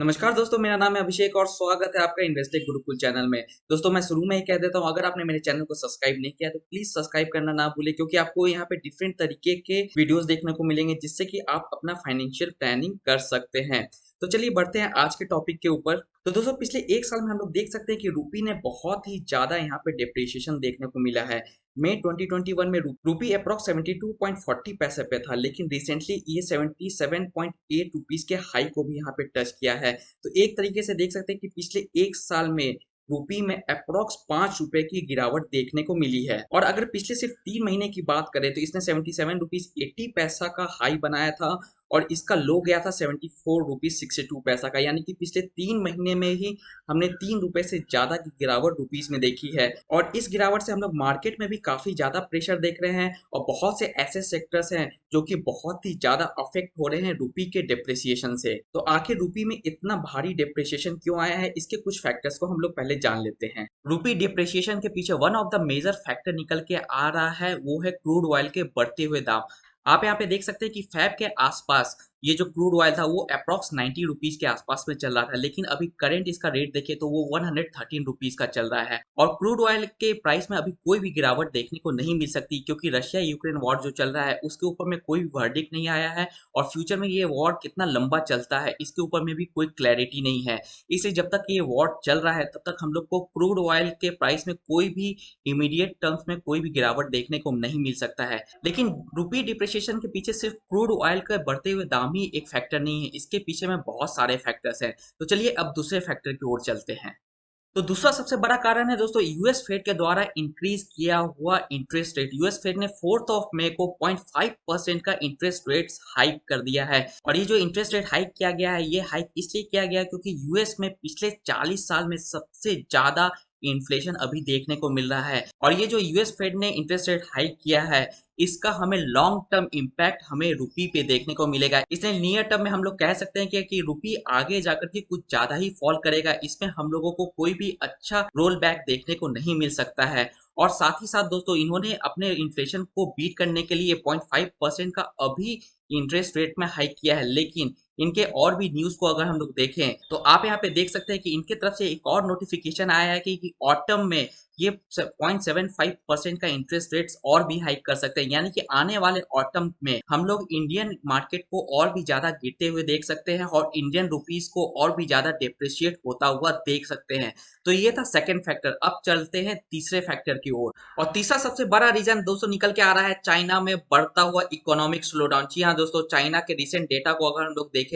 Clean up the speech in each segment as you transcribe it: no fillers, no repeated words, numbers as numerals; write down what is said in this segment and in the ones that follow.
नमस्कार दोस्तों, मेरा नाम है अभिषेक और स्वागत है आपका इन्वेस्टेक गुरुकुल चैनल में। दोस्तों, मैं शुरू में ही कह देता हूँ, अगर आपने मेरे चैनल को सब्सक्राइब नहीं किया तो प्लीज़ सब्सक्राइब करना ना भूलें, क्योंकि आपको यहाँ पे डिफरेंट तरीके के वीडियोज़ देखने को मिलेंगे जिससे कि आप अपना फाइनेंशियल प्लानिंग कर सकते हैं। तो चलिए बढ़ते हैं आज के टॉपिक के ऊपर। तो दोस्तों, पिछले 1 साल में हम लोग देख सकते हैं कि रूपी ने बहुत ही ज़्यादा यहाँ पे डेप्रिसिएशन देखने को मिला है। मई 2021 में रूपी अप्रॉक्स 72.40 पैसे पे था, लेकिन रिसेंटली ये 77.8 रुपीज़ के हाई को भी यहाँ पे टच किया है। तो एक तरीके से देख सकते हैं कि पिछले 1 साल में रूपी में अप्रॉक्स 5 रुपए की गिरावट देखने को मिली है। और अगर पिछले सिर्फ 3 महीने की बात करें तो इसने 77 रुपीज़ 80 पैसा का हाई बनाया था और इसका लो गया था 74 रुपीज़ 62 पैसा का, यानी कि पिछले 3 महीने में ही हमने 3 रुपए से ज़्यादा की गिरावट रुपीज़ में देखी है। और इस गिरावट से हम लोग मार्केट में भी काफ़ी ज़्यादा प्रेशर देख रहे हैं और बहुत से ऐसे सेक्टर्स हैं जो कि बहुत ही ज़्यादा अफेक्ट हो रहे हैं रूपी के डेप्रिसिएशन से। तो आखिर रूपी में इतना भारी डेप्रिसिएशन क्यों आया है, इसके कुछ फैक्टर्स को हम लोग पहले जान लेते हैं। रूपी डेप्रिसिएशन के पीछे one of the major factor निकल के आ रहा है, वो है क्रूड ऑयल के बढ़ते हुए दाम। आप यहाँ पे देख सकते हैं कि फैब के आसपास ये जो क्रूड ऑयल था वो अप्रॉक्स 90 रुपीज़ के आसपास में चल रहा था, लेकिन अभी करंट इसका रेट देखिए तो वो 113 रुपीज़ का चल रहा है। और क्रूड ऑयल के प्राइस में अभी कोई भी गिरावट देखने को नहीं मिल सकती, क्योंकि रशिया यूक्रेन वॉर जो चल रहा है उसके ऊपर में कोई भी वर्डिक्ट नहीं आया है और फ्यूचर में ये वॉर कितना लंबा चलता है इसके ऊपर में भी कोई क्लैरिटी नहीं है। इसलिए जब तक ये वॉर चल रहा है तब तक हम लोग को क्रूड ऑयल के प्राइस में कोई भी इमीडिएट टर्म्स में कोई भी गिरावट देखने को नहीं मिल सकता है। लेकिन रूपी डिप्रिसिएशन के पीछे सिर्फ क्रूड ऑयल के बढ़ते हुए दाम ही एक फैक्टर नहीं है, इसके पीछे में बहुत सारे फैक्टर्स हैं। तो चलिए अब दूसरे फैक्टर की ओर चलते हैं। तो दूसरा सबसे बड़ा कारण है दोस्तों यूएस फेड के द्वारा इंक्रीज किया हुआ इंटरेस्ट रेट। यूएस फेड ने 4 ऑफ मई को 0.5% का इंटरेस्ट रेट हाइक कर दिया है। और ये जो इंटरेस्ट रेट हाइक किया गया है, ये हाइक इसलिए किया गया है क्योंकि यूएस में पिछले 40 साल में सबसे ज्यादा इन्फ्लेशन अभी देखने को मिल रहा है। और ये जो यूएस फेड ने इंटरेस्ट रेट हाइक किया है, इसका हमें लॉन्ग टर्म इम्पैक्ट हमें रुपी पे देखने को मिलेगा। इसलिए नियर टर्म में हम लोग कह सकते हैं कि रुपी आगे जाकर के कुछ ज्यादा ही फॉल करेगा। इसमें हम लोगों को कोई भी अच्छा रोल बैक देखने को नहीं मिल सकता है। और साथ ही साथ दोस्तों इन्होंने अपने इन्फ्लेशन को बीट करने के लिए 0.5% का अभी इंटरेस्ट रेट में हाइक किया है। लेकिन इनके और भी न्यूज को अगर हम लोग देखें तो आप यहाँ पे देख सकते हैं कि इनके तरफ से एक और नोटिफिकेशन आया है कि ऑटम में ये 0.75% का इंटरेस्ट रेट्स और भी हाइक कर सकते हैं, यानी कि आने वाले ऑटम में हम लोग इंडियन मार्केट को और भी ज्यादा गिरते हुए देख सकते हैं और इंडियन रुपीस को और भी ज्यादा डिप्रिशिएट होता हुआ देख सकते हैं। तो ये था सेकंड फैक्टर। अब चलते हैं तीसरे फैक्टर की ओर। और तीसरा सबसे बड़ा रीजन दोस्तों निकल के आ रहा है चाइना में बढ़ता हुआ इकोनॉमिक स्लोडाउन। जी हाँ दोस्तों, चाइना के रिसेंट डेटा को अगर हम लोग देखें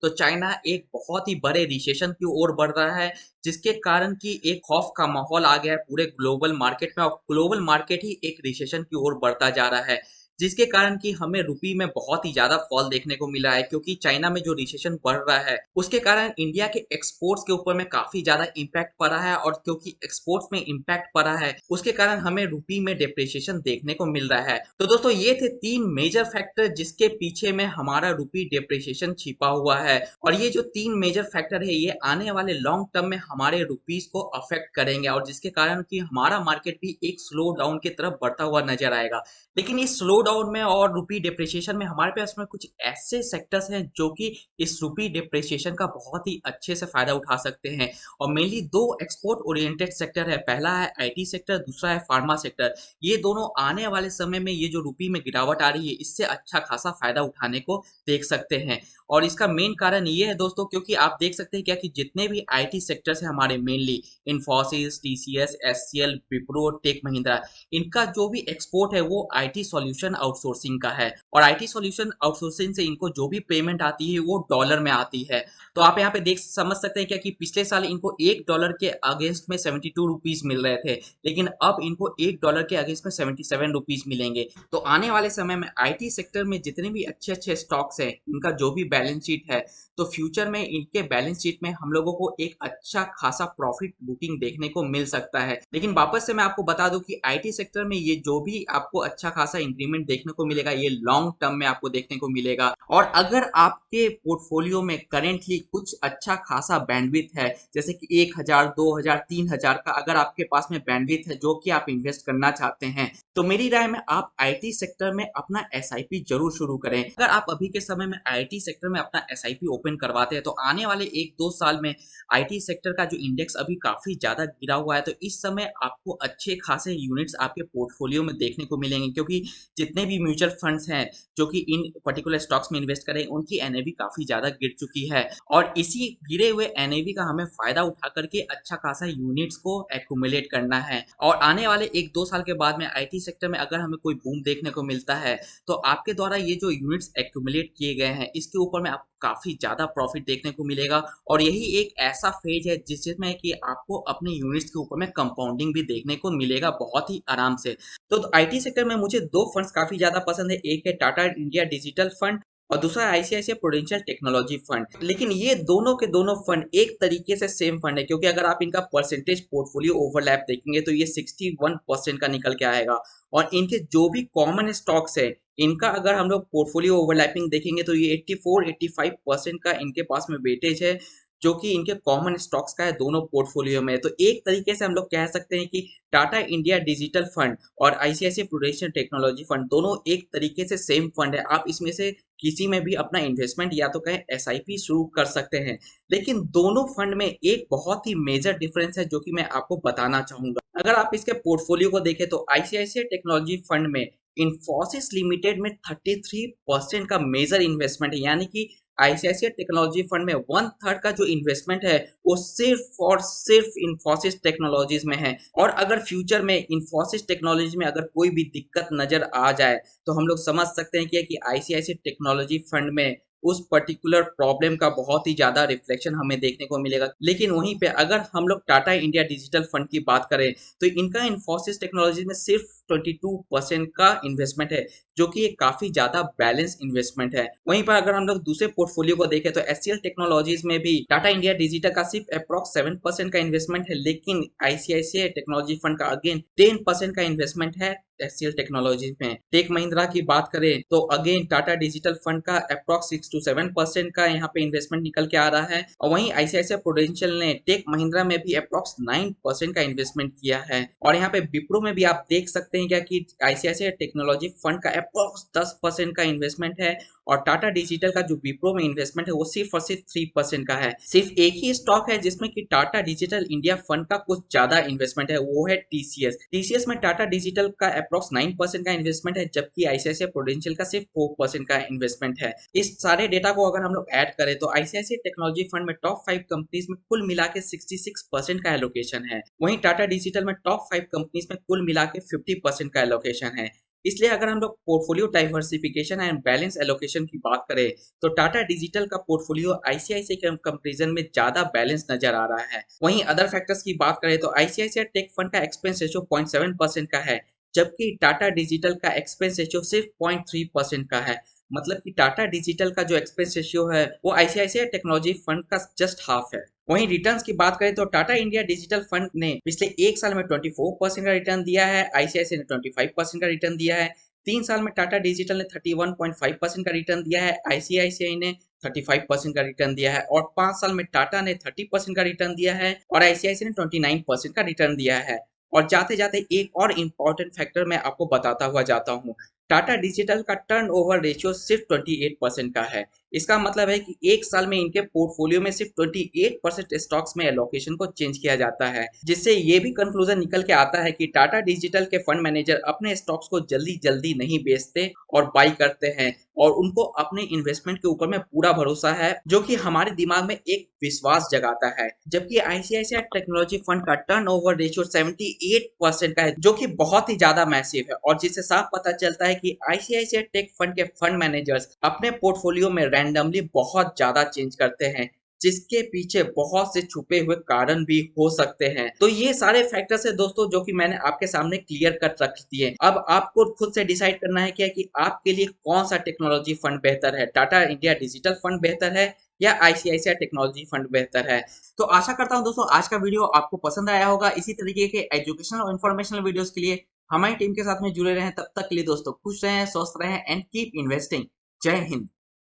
तो चाइना एक बहुत ही बड़े रिसेशन की ओर बढ़ रहा है, जिसके कारण कि एक खौफ का माहौल आ गया है पूरे ग्लोबल मार्केट में और ग्लोबल मार्केट ही एक रिसेशन की ओर बढ़ता जा रहा है, जिसके कारण कि हमें रुपी में बहुत ही ज्यादा फॉल देखने को मिला है। क्योंकि चाइना में जो रिसेशन बढ़ रहा है उसके कारण इंडिया के एक्सपोर्ट्स के ऊपर में काफी ज्यादा इम्पैक्ट पड़ा है और क्योंकि एक्सपोर्ट्स में इम्पैक्ट पड़ा है उसके कारण हमें रुपी में डिप्रिसिएशन देखने को मिल रहा है। तो दोस्तों ये थे 3 मेजर फैक्टर जिसके पीछे में हमारा रुपी डिप्रिसिएशन छिपा हुआ है। और ये जो 3 मेजर फैक्टर है ये आने वाले लॉन्ग टर्म में हमारे रुपीस को अफेक्ट करेंगे और जिसके कारण कि हमारा मार्केट भी एक स्लो डाउन की तरफ बढ़ता हुआ नजर आएगा। लेकिन इस स्लो डाउन में और रुपी डिप्रिसिएशन में हमारे पास में कुछ ऐसे सेक्टर्स हैं जो कि इस रुपी डिप्रिसिएशन का बहुत ही अच्छे से फायदा उठा सकते हैं। और मेनली 2 एक्सपोर्ट ओरिएंटेड सेक्टर है, पहला है आईटी सेक्टर, दूसरा है फार्मा सेक्टर। ये दोनों आने वाले समय में ये जो रुपी में गिरावट आ रही है इससे अच्छा खासा फायदा उठाने को देख सकते हैं। और इसका मेन कारण ये है दोस्तों, क्योंकि आप देख सकते हैं क्या कि जितने भी आईटी सेक्टर्स हैं हमारे मेनली इन्फोसिस, टीसीएस, एचसीएल, विप्रो, टेक महिंद्रा, इनका जो भी एक्सपोर्ट है वो आईटी सॉल्यूशन आउटसोर्सिंग का है। और आईटी सॉल्यूशन आउटसोर्सिंग से इनको जो भी पेमेंट आती है वो डॉलर में आती है। तो आप यहाँ पे देख समझ सकते हैं क्या कि पिछले साल इनको $1 के अगेंस्ट में 72 रुपीज मिल रहे थे, लेकिन अब इनको $1 के अगेंस्ट में 77 रुपीज मिलेंगे। तो आने वाले समय में आईटी सेक्टर में जितने भी अच्छे अच्छे स्टॉक्स हैं इनका जो भी बैलेंस शीट है, तो फ्यूचर में इनके बैलेंस शीट में हम लोगों को एक अच्छा खासा प्रॉफिट बुकिंग देखने को मिल सकता है। लेकिन वापस से मैं आपको बता दूं कि आईटी सेक्टर में ये जो भी आपको अच्छा खासा इंक्रीमेंट मूवमेंट देखने को मिलेगा, ये लॉन्ग टर्म में आपको देखने को मिलेगा। और अगर आपके पोर्टफोलियो में करेंटली कुछ अच्छा खासा बैंडविड्थ है, जैसे कि 1000, 2000, 3000 का अगर आपके पास में बैंडविड्थ है जो कि आप इन्वेस्ट करना चाहते हैं, तो मेरी राय में आप आईटी सेक्टर में अपना एसआईपी जरूर शुरू करें। अगर आप अभी के समय में आईटी सेक्टर में अपना एसआईपी ओपन करवाते हैं तो आने वाले 1-2 साल में आईटी सेक्टर का जो इंडेक्स अभी काफी ज्यादा गिरा हुआ है, तो इस समय आपको अच्छे खासे यूनिट्स आपके पोर्टफोलियो में देखने को मिलेंगे, क्योंकि जितने भी म्यूचुअल फंड्स हैं जो कि इन पर्टिकुलर स्टॉक्स में इन्वेस्ट करें, उनकी एनएवी काफी ज्यादा गिर चुकी है और इसी गिरे हुए एनएवी का हमें फायदा उठा करके अच्छा खासा यूनिट्स को एक्यूमुलेट करना है। और आने वाले 1-2 साल के बाद में आईटी सेक्टर में अगर हमें कोई बूम देखने को मिलता है तो आपके द्वारा ये जो यूनिट्स एक्यूमुलेट किए गए हैं इसके ऊपर में आपको काफी ज्यादा प्रॉफिट देखने को मिलेगा। और यही एक ऐसा फेज है जिसमें कि आपको अपने यूनिट्स के ऊपर में कंपाउंडिंग भी देखने को मिलेगा बहुत ही आराम से। तो आईटी सेक्टर में मुझे 2 फंड्स काफी ज्यादा पसंद है, एक है टाटा इंडिया डिजिटल फंड और दूसरा आईसीआईसीआई प्रूडेंशियल टेक्नोलॉजी फंड। लेकिन ये दोनों के दोनों फंड एक तरीके से सेम फंड है, क्योंकि अगर आप इनका परसेंटेज पोर्टफोलियो ओवरलैप देखेंगे तो ये 61% का निकल के आएगा। और इनके जो भी कॉमन स्टॉक्स है इनका अगर हम लोग पोर्टफोलियो ओवरलैपिंग देखेंगे तो ये 84-85% का इनके पास में वेटेज है, जो कि इनके कॉमन स्टॉक्स का है दोनों पोर्टफोलियो में। तो एक तरीके से हम लोग कह सकते हैं कि टाटा इंडिया डिजिटल फंड और आईसीआईसीआई प्रूडेंशियल टेक्नोलॉजी फंड दोनों एक तरीके से सेम फंड है। आप इसमें से किसी में भी अपना इन्वेस्टमेंट या तो कहें एसआईपी शुरू कर सकते हैं। लेकिन दोनों फंड में एक बहुत ही मेजर डिफरेंस है जो कि मैं आपको बताना चाहूंगा। अगर आप इसके पोर्टफोलियो को देखें तो आईसीआईसीआई टेक्नोलॉजी फंड में इन्फोसिस लिमिटेड में 33% का मेजर इन्वेस्टमेंट है, यानी कि आईसीआईसीआई टेक्नोलॉजी फंड में 1/3 का जो इन्वेस्टमेंट है वो सिर्फ और सिर्फ इन्फोसिस टेक्नोलॉजीज में है। और अगर फ्यूचर में इन्फोसिस टेक्नोलॉजी में अगर कोई भी दिक्कत नजर आ जाए तो हम लोग समझ सकते हैं कि आईसीआईसीआई टेक्नोलॉजी फंड में उस पर्टिकुलर प्रॉब्लम का बहुत ही ज्यादा रिफ्लेक्शन हमें देखने को मिलेगा। लेकिन वहीं पे अगर हम लोग टाटा इंडिया डिजिटल फंड की बात करें तो इनका इन्फोसिस टेक्नोलॉजी में सिर्फ 22% का इन्वेस्टमेंट है, जो कि एक काफी ज्यादा बैलेंस इन्वेस्टमेंट है। वहीं पर अगर हम लोग दूसरे पोर्टफोलियो को देखें तो एचसीएल टेक्नोलॉजीज में भी टाटा इंडिया डिजिटल का सिर्फ अप्रॉक्स 7% का इन्वेस्टमेंट है, लेकिन आईसीआईसीआई टेक्नोलॉजी फंड का अगेन 10% का इन्वेस्टमेंट है एचसीएल टेक्नोलॉजीज में। टेक महिंद्रा की बात करें तो अगेन टाटा डिजिटल फंड का अप्रॉक्स 6-7% का यहाँ पे इन्वेस्टमेंट निकल के आ रहा है। और वहीं आईसीआईसीआई प्रूडेंशियल ने टेक महिंद्रा में भी अप्रॉक्स 9% का इन्वेस्टमेंट किया है। और यहाँ पे विप्रो में भी आप देख सकते हैं क्या कि आईसीआईसीआई टेक्नोलॉजी फंड का अप्रॉक्स 10% का इन्वेस्टमेंट है और टाटा डिजिटल का जो विप्रो में इन्वेस्टमेंट है वो सिर्फ और सिर्फ 3% का है। सिर्फ एक ही स्टॉक है जिसमें कि टाटा डिजिटल इंडिया फंड का कुछ ज्यादा इन्वेस्टमेंट है, वो है टीसीएस। टीसीएस में टाटा डिजिटल का अप्रॉक्स 9% का इन्वेस्टमेंट है, जबकि आईसीआईसीआई प्रूडेंशियल का सिर्फ 4% का इन्वेस्टमेंट है। इस सारे डेटा को अगर हम लोग ऐड करें तो आईसीआईसीआई टेक्नोलॉजी फंड में टॉप 5 कंपनीज में कुल मिला के 66% का एलोकेशन है। वहीं टाटा डिजिटल में टॉप 5 कंपनीज में कुल मिला के 50% का एलोकेशन है। इसलिए अगर हम लोग portfolio diversification and balance allocation की बात करें तो टाटा डिजिटल का पोर्टफोलियो आईसीआईसीआई के कंपैरिजन में ज्यादा बैलेंस नजर आ रहा है। वहीं अदर फैक्टर्स की बात करें तो आईसीआईसीआई टेक फंड का एक्सपेंस रेशियो 0.7% का है, जबकि टाटा डिजिटल का एक्सपेंस रेशियो सिर्फ 0.3% का है। मतलब कि टाटा डिजिटल का जो एक्सपेंस रेशियो है वो आईसीआईसीआई टेक्नोलॉजी फंड का जस्ट हाफ है। वहीं रिटर्न्स की बात करें तो टाटा इंडिया डिजिटल फंड ने पिछले एक साल में 24% का रिटर्न दिया है, आईसीआईसीआई ने 25% का रिटर्न दिया है। 3 साल में टाटा डिजिटल ने 31.5% का रिटर्न दिया है, आईसीआईसीआई ने 35% का रिटर्न दिया है। और 5 साल में टाटा ने 30% का रिटर्न दिया है और आईसीआईसीआई ने 29% का रिटर्न दिया है। और जाते जाते एक और इम्पोर्टेंट फैक्टर मैं आपको बताता हुआ जाता हूँ, टाटा डिजिटल का टर्नओवर रेशियो सिर्फ 28% का है। इसका मतलब है कि एक साल में इनके पोर्टफोलियो में सिर्फ 28% स्टॉक्स में एलोकेशन को चेंज किया जाता है, जिससे ये भी कंक्लूजन निकल के आता है कि टाटा डिजिटल के फंड मैनेजर अपने स्टॉक्स को जल्दी जल्दी नहीं बेचते और बाई करते हैं और उनको अपने इन्वेस्टमेंट के ऊपर में पूरा भरोसा है, जो कि हमारे दिमाग में एक विश्वास जगाता है। जबकि आईसीआईसीआई टेक्नोलॉजी फंड का टर्नओवर रेशियो 78% का है, जो कि बहुत ही ज्यादा मैसिव है और जिससे साफ पता चलता है कि आईसीआईसीआई टेक फंड के फंड मैनेजर्स अपने पोर्टफोलियो में रैंडमली बहुत ज्यादा चेंज करते हैं, जिसके पीछे बहुत से छुपे हुए कारण भी हो सकते हैं। तो ये सारे फैक्टर्स है दोस्तों जो कि मैंने आपके सामने क्लियर कट रख दिए। अब आपको खुद से डिसाइड करना है क्या कि आपके लिए कौन सा टेक्नोलॉजी फंड बेहतर है, टाटा इंडिया डिजिटल फंड बेहतर है या आईसीआईसीआई टेक्नोलॉजी फंड बेहतर है। तो आशा करता हूं दोस्तों आज का वीडियो आपको पसंद आया होगा। इसी तरीके के एजुकेशनल और इन्फॉर्मेशनल वीडियोस के लिए हमारी टीम के साथ में जुड़े रहें, तब तक के लिए दोस्तों खुश रहें, स्वस्थ रहें एंड कीप इन्वेस्टिंग। जय हिंद।